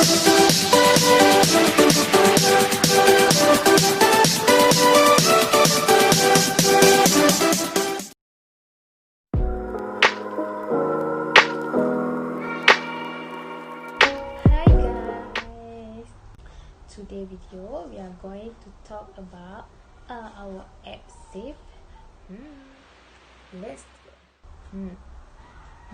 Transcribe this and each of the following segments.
Today video we are going to talk about our app safe. Let's go.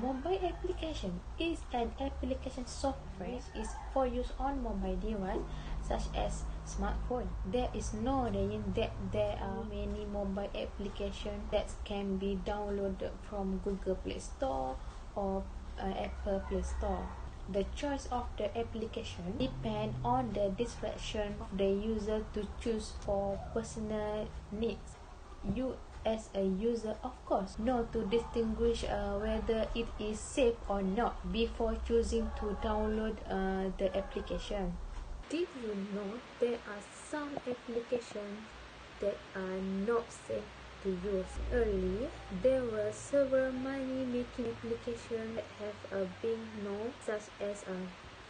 Mobile application is an application software is for use on mobile device such as smartphone. There is no denying that there are many mobile applications that can be downloaded from Google Play Store or Apple Play Store. The choice of the application depends on the discretion of the user to choose for personal needs. You as a user, of course, know to distinguish whether it is safe or not before choosing to download the application. Did you know there are some applications that are not safe to use? Earlier, there were several money-making applications that have been known, such as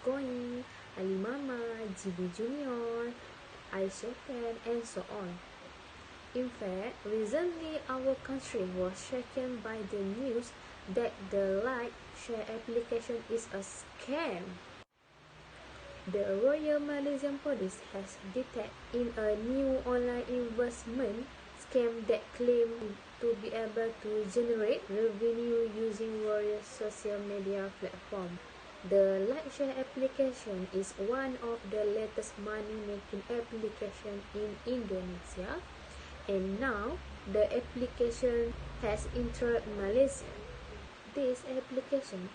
Going, Alimama, GB Junior, iShaken, and so on. In fact, recently our country was shaken by the news that the like-share application is a scam. The Royal Malaysian Police has detected in a new online investment scam that claimed to be able to generate revenue using various social media platforms. The like-share application is one of the latest money-making applications in Indonesia, and now the application has entered Malaysia. This application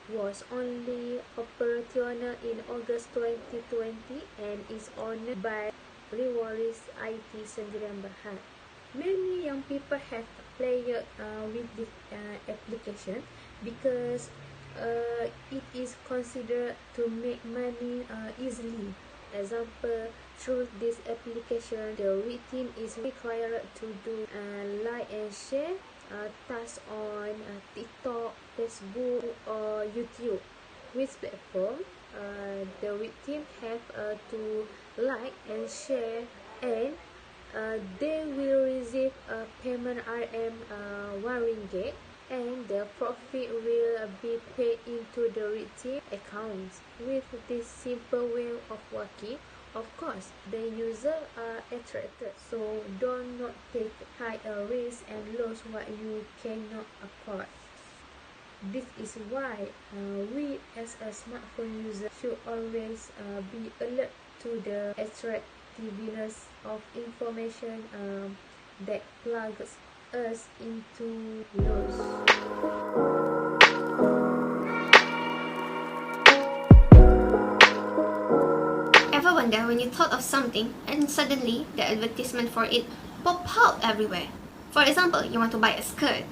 was only operational in August 2020 and is owned by Rewaris IT Sendirian Berhad. Many young people have played with this application because it is considered to make money easily. Example, through this application, the victim is required to do like and share tasks on TikTok, Facebook, or YouTube. With platform, the victim have to like and share, and they will receive a payment RM 1 ringgit, and the profit will be paid into the victim accounts. With this simple way of working, of course, the user are attracted, so do not take high risk and lose what you cannot afford. This is why we as a smartphone user should always be alert to the attractiveness of information that plugs us into loss. Ever wonder when you thought of something and suddenly the advertisement for it pop out everywhere? For example, you want to buy a skirt,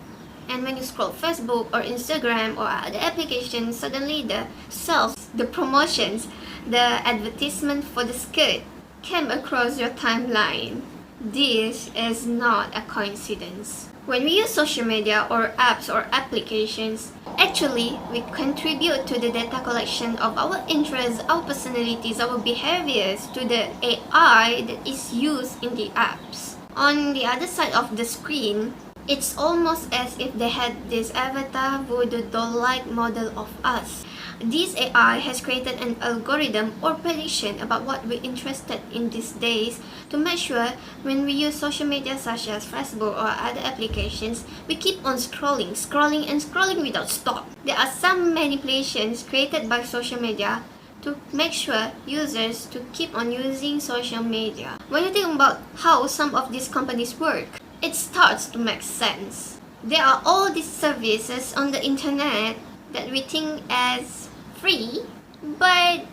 and when you scroll Facebook or Instagram or other applications, suddenly the sales, the promotions, the advertisement for the skirt came across your timeline. This is not a coincidence. When we use social media or apps or applications, actually we contribute to the data collection of our interests, our personalities, our behaviors to the AI that is used in the apps. On the other side of the screen, it's almost as if they had this avatar voodoo doll-like model of us. This AI has created an algorithm or prediction about what we're interested in these days to make sure when we use social media such as Facebook or other applications, we keep on scrolling and scrolling without stop. There are some manipulations created by social media to make sure users to keep on using social media. When you think about how some of these companies work, it starts to make sense. There are all these services on the internet that we think as free, but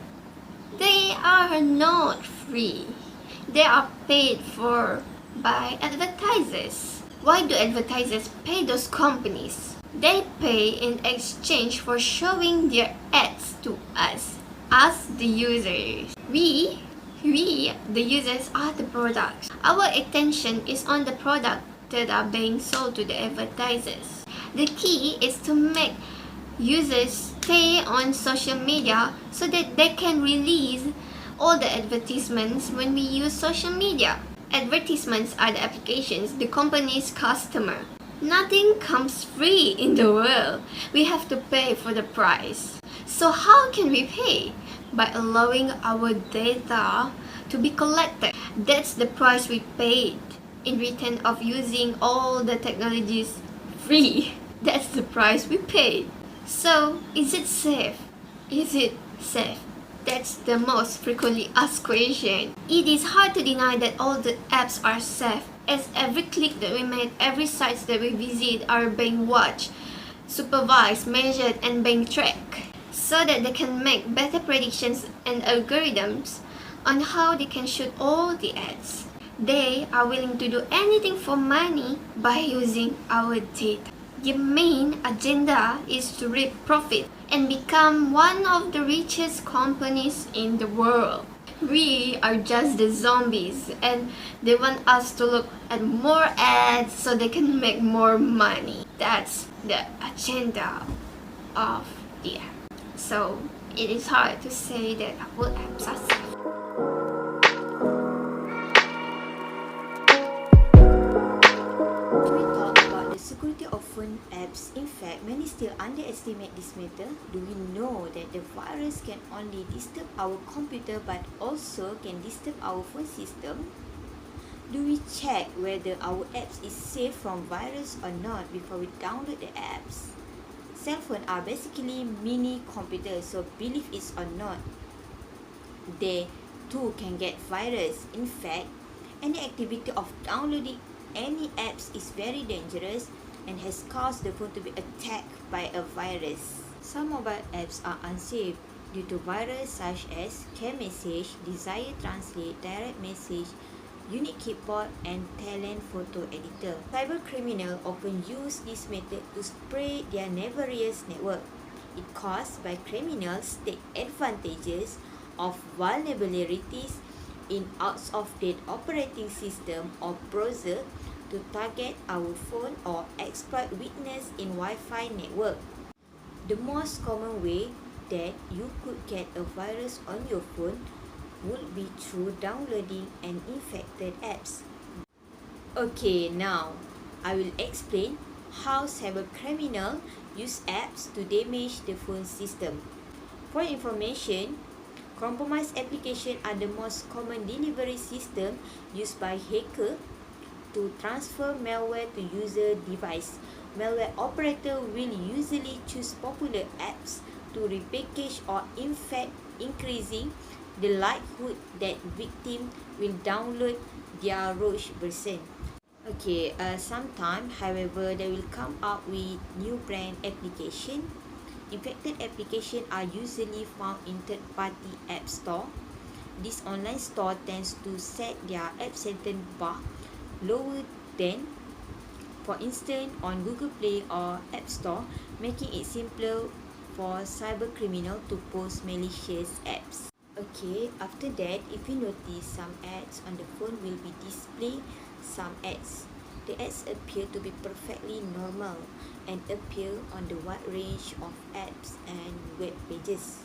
they are not free. They are paid for by advertisers. Why do advertisers pay those companies? They pay in exchange for showing their ads to us, the users. We, the users, are the products. Our attention is on the product that are being sold to the advertisers. The key is to make Users stay on social media so that they can release all the advertisements when we use social media. Advertisements are the applications the company's customer. Nothing comes free in the world. We have to pay for the price. So how can we pay? By allowing our data to be collected. That's the price we paid in return of using all the technologies free. That's the price we paid. So, is it safe? Is it safe? That's the most frequently asked question. It is hard to deny that all the apps are safe, as every click that we make, every sites that we visit are being watched, supervised, measured, and being tracked, so that they can make better predictions and algorithms on how they can shoot all the ads. They are willing to do anything for money by using our data. The main agenda is to reap profit and become one of the richest companies in the world. We are just the zombies and they want us to look at more ads so they can make more money. That's the agenda of the app. So it is hard to say that all apps are safe. Security of phone apps. In fact, many still underestimate this matter. Do we know that the virus can only disturb our computer but also can disturb our phone system? Do we check whether our apps is safe from virus or not before we download the apps? Cell phones are basically mini computers, so believe it or not, they too can get virus. In fact, any activity of downloading any apps is very dangerous and has caused the phone to be attacked by a virus. Some mobile apps are unsafe due to viruses such as COUNTERMEASURE, Desire Translate, Direct Message, Unique Keyboard, and Talent Photo Editor. Cyber criminals often use this method to spray their nefarious network. It caused by criminals take advantages of vulnerabilities in out-of-date operating system or browser to target our phone or exploit weakness in Wi-Fi network. The most common way that you could get a virus on your phone would be through downloading an infected apps. Okay, now I will explain how cybercriminals use apps to damage the phone system. For information, compromised applications are the most common delivery system used by hackers to transfer malware to user device. Malware operator will usually choose popular apps to repackage or infect, increasing the likelihood that victim will download their rogue version. Okay, sometimes, however, they will come up with new brand application. Infected applications are usually found in third-party app store. This online store tends to set their app sentence bar lower than, for instance, on Google Play or App Store, making it simpler for cybercriminals to post malicious apps. Okay, after that, if you notice some ads on the phone will be displayed some ads. The ads appear to be perfectly normal and appear on the wide range of apps and web pages.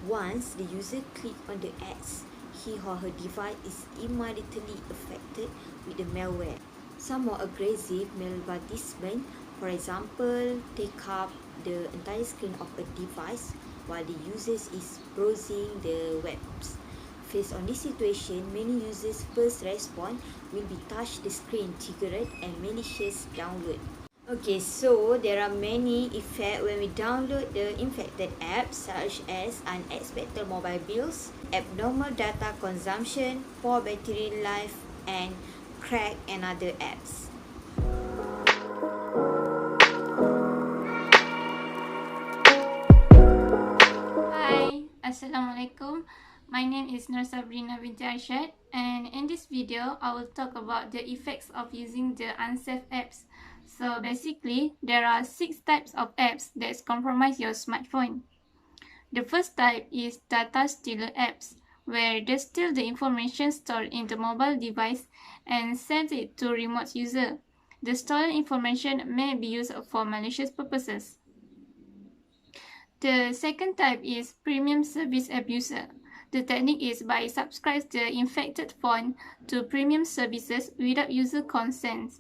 Once the user clicks on the ads, he or her device is immediately affected with the malware. Some more aggressive malvertisement, for example, take up the entire screen of a device while the user is browsing the webs. Faced on this situation, many users' first response will be touch the screen triggered and malicious download. Okay, so there are many effects when we download the infected apps, such as unexpected mobile bills, abnormal data consumption, poor battery life, and crack and other apps. Hi, Assalamualaikum. My name is Nur Sabrina binti Aishad, and in this video, I will talk about the effects of using the unsafe apps. So basically, there are 6 types of apps that compromise your smartphone. The first type is data stealer apps, where they steal the information stored in the mobile device and send it to remote user. The stolen information may be used for malicious purposes. The second type is premium service abuser. The technique is by subscribing the infected phone to premium services without user consent.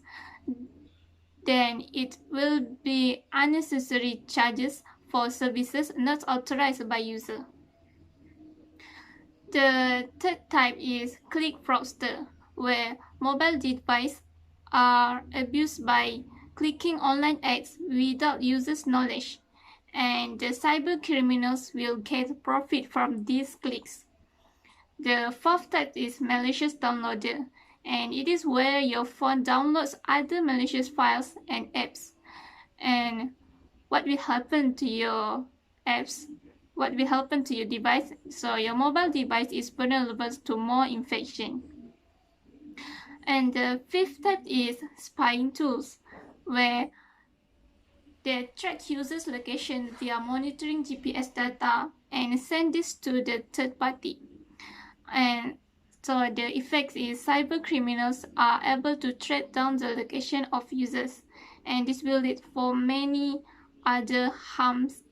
Then it will be unnecessary charges for services not authorized by user. The third type is click fraudster, where mobile devices are abused by clicking online ads without users' knowledge, and the cyber criminals will get profit from these clicks. The fourth type is malicious downloader, and it is where your phone downloads other malicious files and apps. And what will happen to your apps? What will happen to your device? So your mobile device is vulnerable to more infection. And the fifth type is spying tools, where they track users' location via monitoring GPS data and send this to the third party. And so the effect is cyber criminals are able to track down the location of users, and this will lead for many other harms.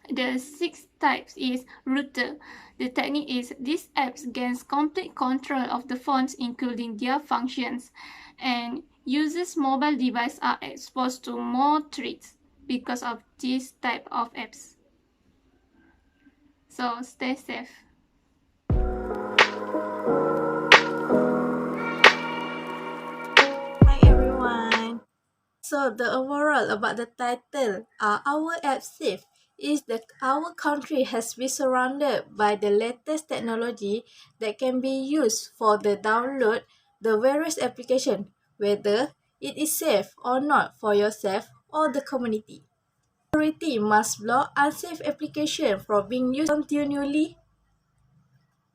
The sixth type is router. The technique is these apps gains complete control of the phones, including their functions, and users' mobile devices are exposed to more threats because of this type of apps. So stay safe. Hi everyone. So the overall about the title, Are Our Apps Safe? Is that our country has been surrounded by the latest technology that can be used for the download the various application, whether it is safe or not for yourself or the community. Authority must block unsafe application from being used continually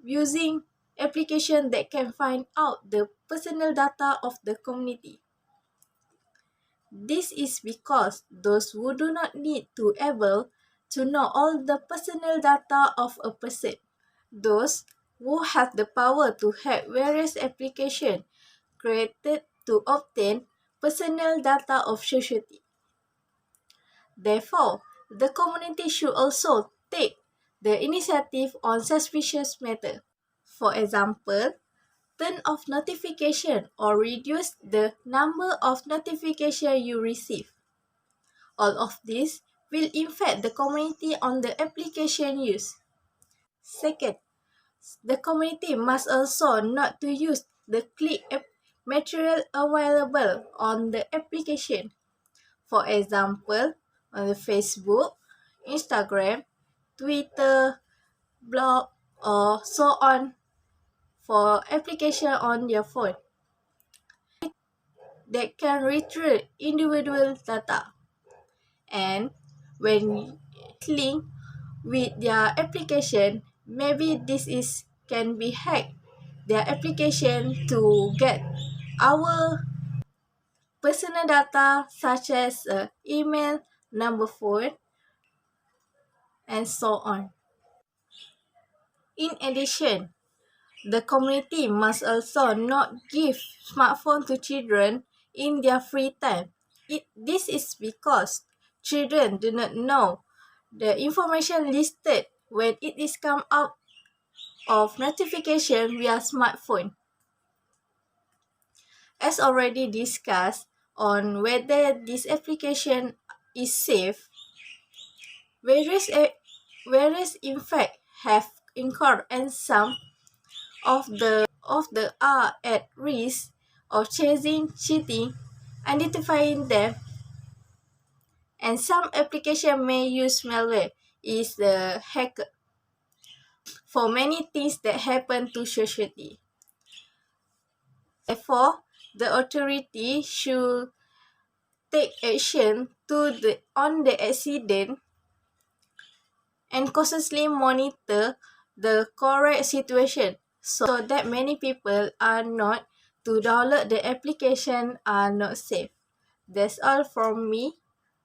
using application that can find out the personal data of the community. This is because those who do not need to able to know all the personal data of a person. Those who have the power to hack various applications created to obtain personal data of society. Therefore, the community should also take the initiative on suspicious matter. For example, turn off notification or reduce the number of notification you receive. All of this will affect the community on the application use. Second, the community must also not to use the click material available on the application. For example, on the Facebook, Instagram, Twitter, blog, or so on for application on your phone that can retrieve individual data. And when link with their application, maybe this is can be hacked their application to get our personal data such as email, number phone, and so on. In addition, the community must also not give smartphone to children in their free time. This is because children do not know the information listed when it is come out of notification via smartphone. As already discussed on whether this application is safe, various in fact have incurred and some of the are at risk of chasing cheating, identifying them, and some application may use malware is the hacker for many things that happen to society. Therefore, the authority should take action on the accident and constantly monitor the correct situation so that many people are not to download the application are not safe. That's all from me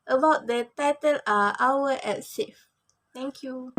about the title Our Apps Safe. Thank you.